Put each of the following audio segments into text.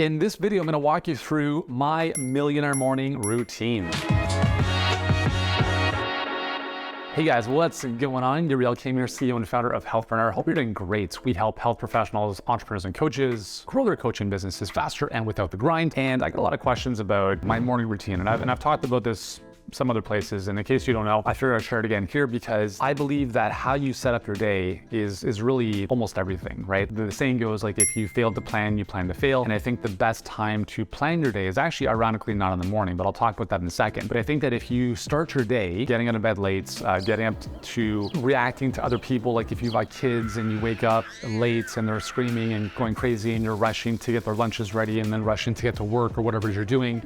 In this video, I'm going to walk you through my millionaire morning routine. Hey guys, what's going on? Uriel Kim here, CEO and founder of Healthpreneur. Hope you're doing great. We help health professionals, entrepreneurs, and coaches grow their coaching businesses faster and without the grind. And I got a lot of questions about my morning routine, and I've talked about this some other places, and in case you don't know, I figured I'd share it again here because I believe that how you set up your day is really almost everything, right? The saying goes like, if you fail to plan, you plan to fail. And I think the best time to plan your day is actually ironically not in the morning, but I'll talk about that in a second. But I think that if you start your day getting out of bed late, getting up to reacting to other people, like if you've got kids and you wake up late and they're screaming and going crazy and you're rushing to get their lunches ready and then rushing to get to work or whatever you're doing,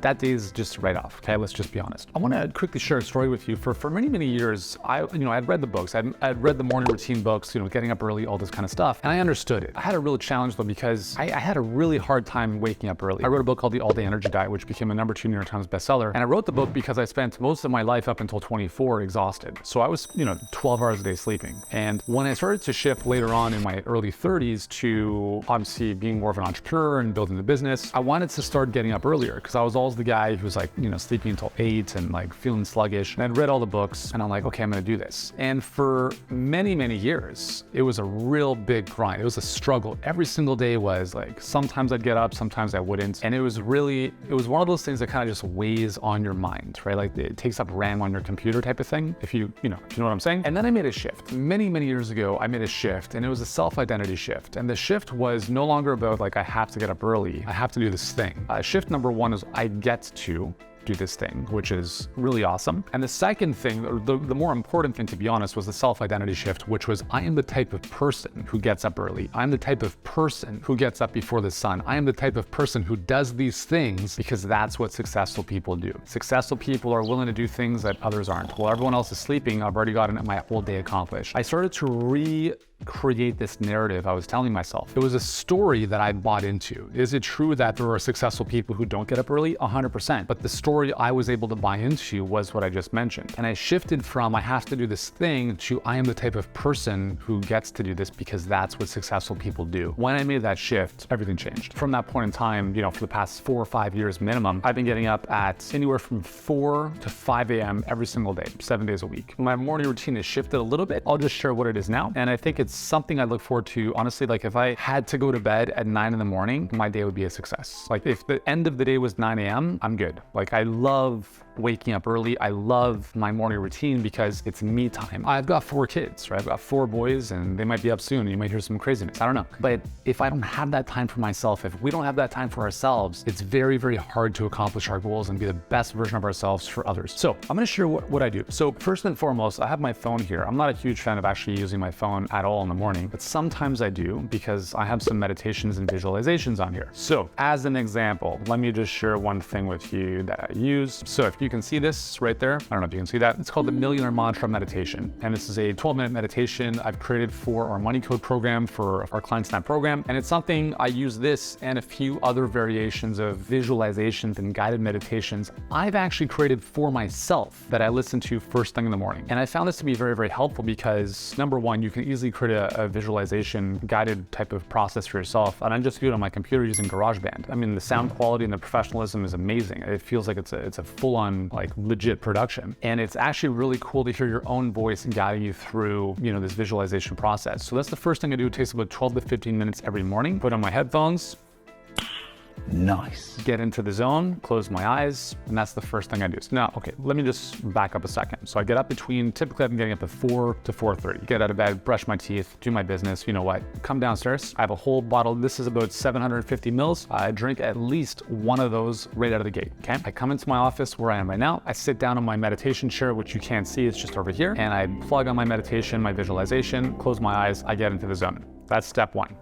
that day is just right off, okay? Let's just be honest. I want to quickly share a story with you. For many years, I'd read the books. I'd read the morning routine books, getting up early, all this kind of stuff, and I understood it. I had a real challenge though because I had a really hard time waking up early. I wrote a book called The All-Day Energy Diet, which became a #2 New York Times bestseller. And I wrote the book because I spent most of my life up until 24 exhausted. So I was, 12 hours a day sleeping. And when I started to shift later on in my early 30s to obviously being more of an entrepreneur and building the business, I wanted to start getting up earlier because I was always the guy who was like, sleeping until 8 and like feeling sluggish. And I'd read all the books and I'm like, okay, I'm gonna do this. And for many years, it was a real big grind. It was a struggle. Every single day was like, sometimes I'd get up, sometimes I wouldn't. And it was one of those things that kind of just weighs on your mind, right? Like it takes up RAM on your computer type of thing, if you know what I'm saying. And then I made a shift. Many years ago, I made a shift, and it was a self-identity shift. And the shift was no longer about like, I have to get up early, I have to do this thing. Shift number one is I get to do this thing, which is really awesome. And the second thing, the more important thing to be honest, was the self-identity shift, which was I am the type of person who gets up early. I'm the type of person who gets up before the sun. I am the type of person who does these things because that's what successful people do. Successful people are willing to do things that others aren't. While everyone else is sleeping, I've already gotten my whole day accomplished. I started to recreate this narrative I was telling myself. It was a story that I bought into. Is it true that there are successful people who don't get up early? 100%. But the story I was able to buy into was what I just mentioned. And I shifted from I have to do this thing to I am the type of person who gets to do this because that's what successful people do. When I made that shift, everything changed. From that point in time, for the past 4 or 5 years minimum, I've been getting up at anywhere from 4 to 5 a.m. every single day, 7 days a week. My morning routine has shifted a little bit. I'll just share what it is now. And I think it's something I look forward to. Honestly, like if I had to go to bed at 9 in the morning, my day would be a success. Like if the end of the day was 9 a.m., I'm good. Like I love waking up early. I love my morning routine because it's me time. I've got 4 kids, right? I've got 4 boys and they might be up soon. You might hear some craziness. I don't know. But if I don't have that time for myself, if we don't have that time for ourselves, it's very hard to accomplish our goals and be the best version of ourselves for others. So I'm going to share what I do. So first and foremost, I have my phone here. I'm not a huge fan of actually using my phone at all in the morning, but sometimes I do because I have some meditations and visualizations on here. So as an example, let me just share one thing with you that I use. So if you can see this right there, I don't know if you can see that. It's called the Millionaire Mantra Meditation. And this is a 12-minute meditation I've created for our Money Code program, for our Client Snap program. And it's something I use this and a few other variations of visualizations and guided meditations I've actually created for myself that I listen to first thing in the morning. And I found this to be very helpful because number one, you can easily create a visualization guided type of process for yourself. And I just do it on my computer using GarageBand. I mean, the sound quality and the professionalism is amazing. It feels like it's a full-on like legit production. And it's actually really cool to hear your own voice guiding you through, this visualization process. So that's the first thing I do. It takes about 12 to 15 minutes every morning. Put on my headphones. Nice. Get into the zone, close my eyes, and that's the first thing I do. So now, okay, let me just back up a second. So I get up typically I've been getting up at 4 to 4:30. Get out of bed, brush my teeth, do my business, come downstairs. I have a whole bottle, this is about 750 mils. I drink at least one of those right out of the gate, okay? I come into my office where I am right now. I sit down on my meditation chair, which you can't see, it's just over here. And I plug on my meditation, my visualization, close my eyes, I get into the zone. That's step one.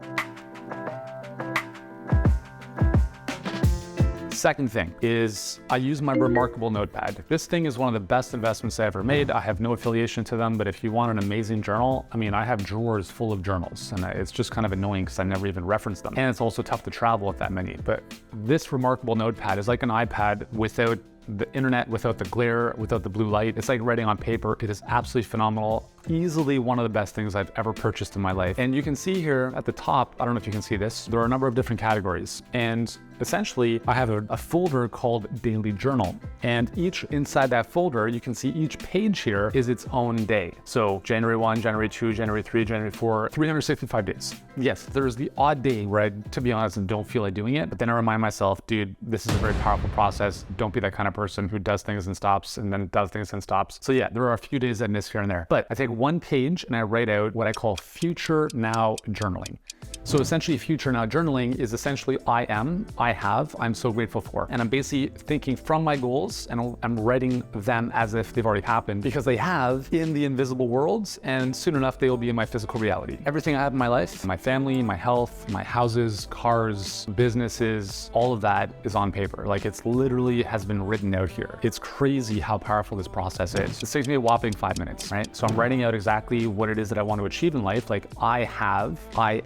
Second thing is I use my Remarkable notepad. This thing is one of the best investments I ever made. I have no affiliation to them, but if you want an amazing journal, I have drawers full of journals, and it's just kind of annoying because I never even reference them. And it's also tough to travel with that many. But this Remarkable notepad is like an iPad without the internet, without the glare, without the blue light. It's like writing on paper. It is absolutely phenomenal. easily one of the best things I've ever purchased in my life. And you can see here at the top, I don't know if you can see this, there are a number of different categories. And essentially, I have a folder called Daily Journal. And inside that folder, you can see each page here is its own day. So January 1, January 2, January 3, January 4, 365 days. Yes, there's the odd day where I, to be honest, don't feel like doing it. But then I remind myself, dude, this is a very powerful process. Don't be that kind of person who does things and stops and then does things and stops. So yeah, there are a few days that miss here and there. But I take one page and I write out what I call Future Now Journaling. So essentially, Future Now Journaling is essentially I'm so grateful for. And I'm basically thinking from my goals and I'm writing them as if they've already happened, because they have in the invisible worlds, and soon enough, they will be in my physical reality. Everything I have in my life, my family, my health, my houses, cars, businesses, all of that is on paper. Like, it's literally has been written out here. It's crazy how powerful this process is. It takes me a whopping 5 minutes, right? So I'm writing out exactly what it is that I want to achieve in life. Like, I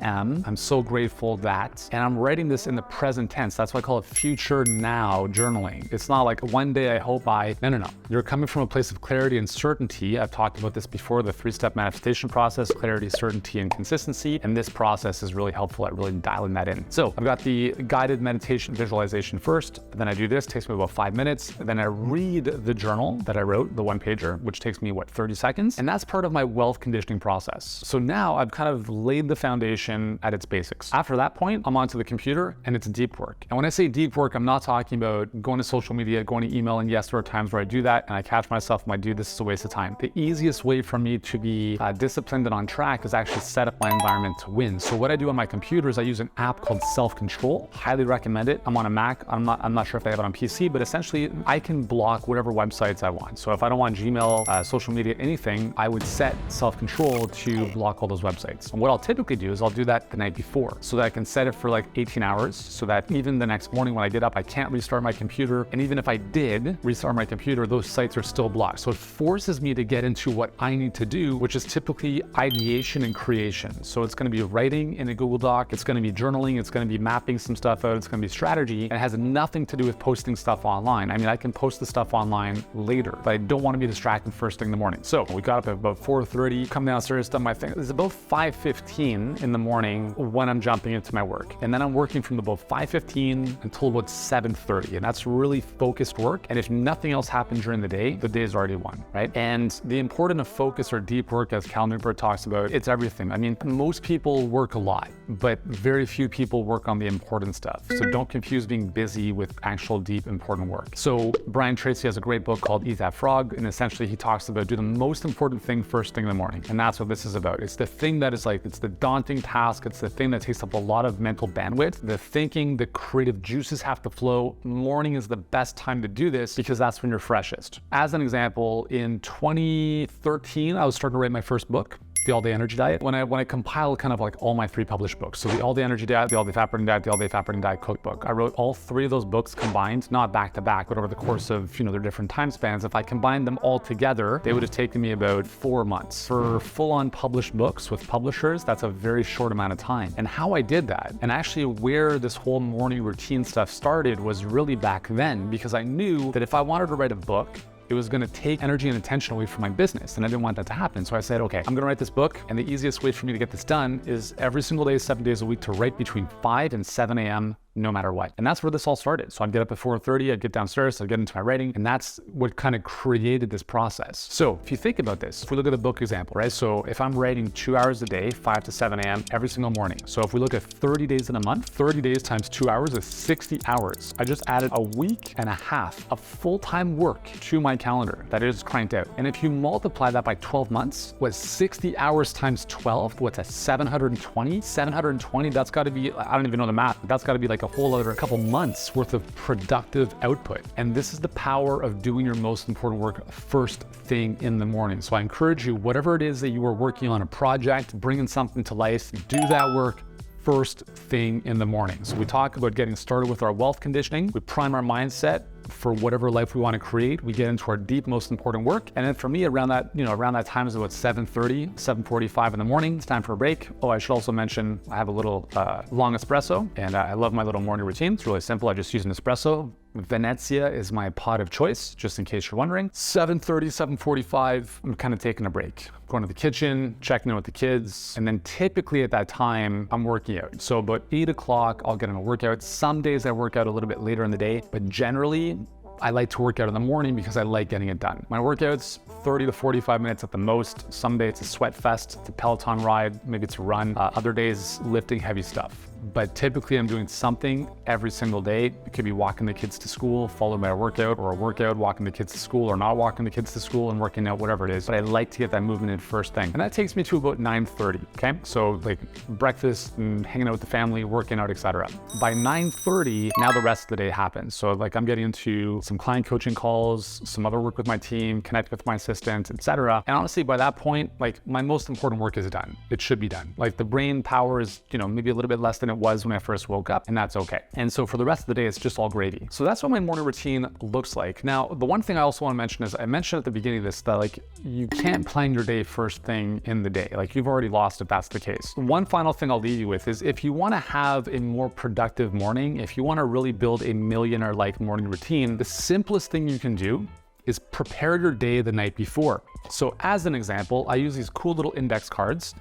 am, I'm so grateful that, and I'm writing this in the present tense. That's why I call it Future Now Journaling. It's not like one day I hope no. You're coming from a place of clarity and certainty. I've talked about this before, the 3-step manifestation process: clarity, certainty, and consistency. And this process is really helpful at really dialing that in. So I've got the guided meditation visualization first, then I do this, takes me about 5 minutes. Then I read the journal that I wrote, the one pager, which takes me 30 seconds. And that's part of my wealth conditioning process. So now I've kind of laid the foundation at its basics. After that point, I'm onto the computer and it's deep work. And when I say deep work, I'm not talking about going to social media, going to email, and yes, there are times where I do that and I catch myself and I do this is a waste of time. The easiest way for me to be disciplined and on track is actually set up my environment to win. So what I do on my computer is I use an app called Self-Control. Highly recommend it. I'm on a Mac. I'm not sure if they have it on PC, but essentially I can block whatever websites I want. So if I don't want Gmail, social media, anything, I would set Self-Control to block all those websites. And what I'll typically do is I'll do that the night before so that I can set it for like 18 hours so that even the next morning when I get up, I can't restart my computer. And even if I did restart my computer, those sites are still blocked. So it forces me to get into what I need to do, which is typically ideation and creation. So it's going to be writing in a Google Doc. It's going to be journaling. It's going to be mapping some stuff out. It's going to be strategy. And it has nothing to do with posting stuff online. I mean, I can post the stuff online later, but I don't want to be distracted first thing in the morning. So we got up at about 4:30, come downstairs, done my thing. It's about 5:15 in the morning when I'm jumping into my work. And then I'm working from about 5:15 until about 7:30. And that's really focused work. And if nothing else happened during the day is already won, right? And the importance of focus or deep work, as Cal Newport talks about, it's everything. I mean, most people work a lot, but very few people work on the important stuff. So don't confuse being busy with actual deep important work. So Brian Tracy has a great book called Eat That Frog. And essentially he talks about do the most important thing first thing in the morning. And that's what this is about. It's the thing that is like, it's the daunting task. It's the thing that takes up a lot of mental bandwidth. The thinking, the creative juices have to flow. Morning is the best time to do this because that's when you're freshest. As an example, in 2013, I was starting to write my first book, The All Day Energy Diet. When I compiled kind of like all my 3 published books, so The All Day Energy Diet, The All Day Fat Burning Diet, The All Day Fat Burning Diet Cookbook. I wrote all 3 of those books combined, not back to back, but over the course of, their different time spans. If I combined them all together, they would have taken me about 4 months. For full-on published books with publishers, that's a very short amount of time. And how I did that, and actually where this whole morning routine stuff started was really back then, because I knew that if I wanted to write a book, it was going to take energy and attention away from my business, and I didn't want that to happen. So I said, okay, I'm going to write this book, and the easiest way for me to get this done is every single day, 7 days a week, to write between 5 and 7 a.m. no matter what. And that's where this all started. So I'd get up at 4:30, I'd get downstairs, I'd get into my writing, and that's what kind of created this process. So if you think about this, if we look at the book example, right? So if I'm writing 2 hours a day, 5 to 7 a.m. every single morning. So if we look at 30 days in a month, 30 days times 2 hours is 60 hours. I just added a week and a half of full-time work to my calendar that is cranked out. And if you multiply that by 12 months, what's 60 hours times 12? What's a 720? 720, that's got to be, I don't even know the math, but that's got to be like a whole other couple months worth of productive output. And this is the power of doing your most important work first thing in the morning. So I encourage you, whatever it is that you are working on, a project, bringing something to life, do that work first thing in the morning. So we talk about getting started with our wealth conditioning. We prime our mindset for whatever life we want to create. We get into our deep, most important work. And then for me, around that time is about 7:30, 7:45 in the morning. It's time for a break. Oh, I should also mention, I have a little long espresso, and I love my little morning routine. It's really simple. I just use an espresso, Venezia is my pod of choice, just in case you're wondering. 7:30, 7:45, I'm kind of taking a break. Going to the kitchen, checking in with the kids, and then typically at that time, I'm working out. So about 8 o'clock, I'll get in a workout. Some days I work out a little bit later in the day, but generally, I like to work out in the morning because I like getting it done. My workout's 30 to 45 minutes at the most. Some days it's a sweat fest, it's a Peloton ride, maybe it's a run. Other days, lifting heavy stuff. But typically I'm doing something every single day. It could be walking the kids to school, followed by a workout, or a workout, walking the kids to school, or not walking the kids to school and working out, whatever it is. But I like to get that movement in first thing. And that takes me to about 9:30, okay? So like breakfast and hanging out with the family, working out, etc. By 9:30, now the rest of the day happens. So like I'm getting into some client coaching calls, some other work with my team, connect with my assistant, etc. And honestly, by that point, like my most important work is done. It should be done. Like the brain power is, maybe a little bit less than it was when I first woke up, and that's okay. And so for the rest of the day, it's just all gravy. So that's what my morning routine looks like. Now, the one thing I also want to mention is I mentioned at the beginning of this that like you can't plan your day first thing in the day. Like you've already lost if that's the case. One final thing I'll leave you with is if you want to have a more productive morning, if you want to really build a millionaire-like morning routine, the simplest thing you can do is prepare your day the night before. So as an example, I use these cool little index cards.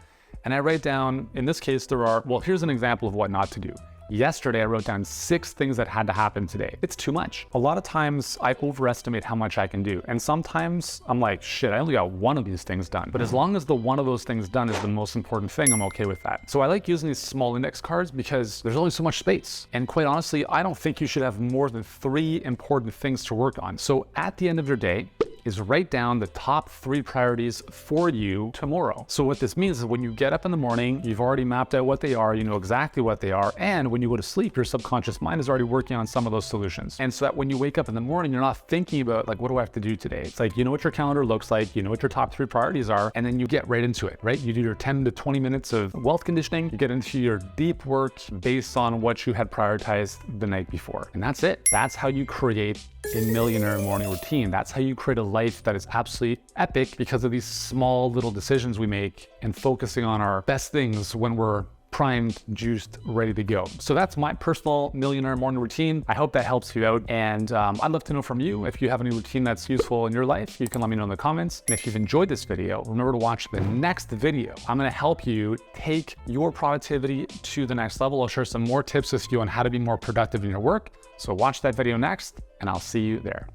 And I write down, in this case, here's an example of what not to do. Yesterday, I wrote down 6 things that had to happen today. It's too much. A lot of times I overestimate how much I can do. And sometimes I'm like, shit, I only got one of these things done. But as long as the one of those things done is the most important thing, I'm okay with that. So I like using these small index cards because there's only so much space. And quite honestly, I don't think you should have more than 3 important things to work on. So at the end of your day, is write down the top 3 priorities for you tomorrow. So what this means is when you get up in the morning, you've already mapped out what they are, you know exactly what they are, and when you go to sleep, your subconscious mind is already working on some of those solutions. And so that when you wake up in the morning, you're not thinking about like, what do I have to do today? It's like, you know what your calendar looks like, you know what your top 3 priorities are, and then you get right into it, right? You do your 10 to 20 minutes of wealth conditioning, you get into your deep work based on what you had prioritized the night before. And that's it. That's how you create a millionaire morning routine. That's how you create a life that is absolutely epic because of these small little decisions we make and focusing on our best things when we're primed, juiced, ready to go. So that's my personal millionaire morning routine. I hope that helps you out. And I'd love to know from you if you have any routine that's useful in your life. You can let me know in the comments. And if you've enjoyed this video, remember to watch the next video. I'm going to help you take your productivity to the next level. I'll share some more tips with you on how to be more productive in your work. So watch that video next, and I'll see you there.